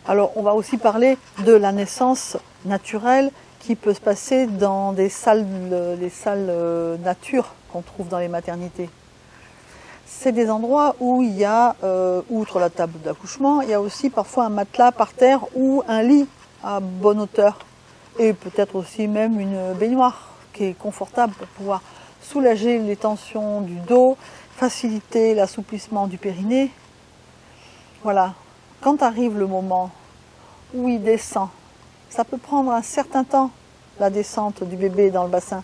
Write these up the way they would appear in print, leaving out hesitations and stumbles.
Alors, on va aussi parler de la naissance naturelle qui peut se passer dans des salles nature qu'on trouve dans les maternités. C'est des endroits où il y a, outre la table d'accouchement, il y a aussi parfois un matelas par terre ou un lit à bonne hauteur. Et peut-être aussi même une baignoire qui est confortable pour pouvoir soulager les tensions du dos, faciliter l'assouplissement du périnée. Voilà, quand arrive le moment où il descend, ça peut prendre un certain temps, la descente du bébé dans le bassin.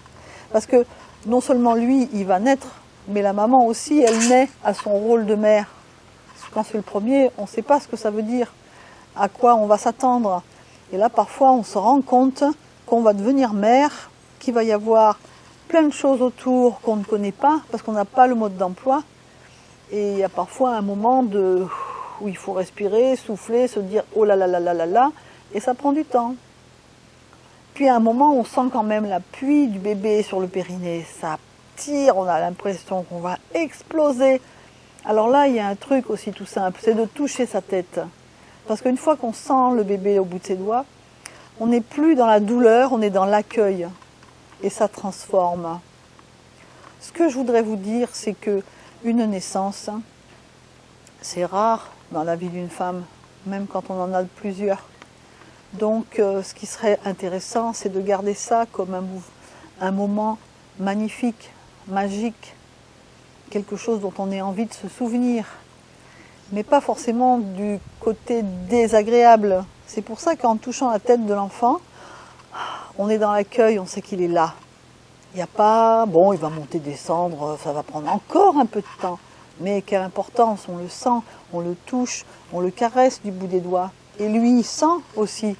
Parce que non seulement lui, il va naître, mais la maman aussi, elle naît à son rôle de mère. Quand c'est le premier, on ne sait pas ce que ça veut dire, à quoi on va s'attendre. Et là, parfois, on se rend compte qu'on va devenir mère, qu'il va y avoir plein de choses autour qu'on ne connaît pas, parce qu'on n'a pas le mode d'emploi. Et il y a parfois un moment où il faut respirer, souffler, se dire « oh là là là là là là », et ça prend du temps. Puis à un moment, on sent quand même l'appui du bébé sur le périnée. Ça tire, on a l'impression qu'on va exploser. Alors là, il y a un truc aussi tout simple, c'est de toucher sa tête. Parce qu'une fois qu'on sent le bébé au bout de ses doigts, on n'est plus dans la douleur, on est dans l'accueil. Et ça transforme. Ce que je voudrais vous dire, c'est que une naissance, c'est rare dans la vie d'une femme, même quand on en a plusieurs. Donc, ce qui serait intéressant, c'est de garder ça comme un moment magnifique, magique, quelque chose dont on ait envie de se souvenir, mais pas forcément du côté désagréable. C'est pour ça qu'en touchant la tête de l'enfant, on est dans l'accueil, on sait qu'il est là. Il n'y a pas, bon, il va monter, descendre, ça va prendre encore un peu de temps, mais quelle importance, on le sent, on le touche, on le caresse du bout des doigts. Et lui, il sent aussi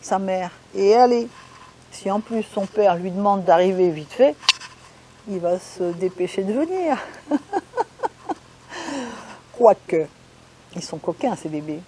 sa mère. Et allez, si en plus son père lui demande d'arriver vite fait, il va se dépêcher de venir. Quoique, ils sont coquins ces bébés.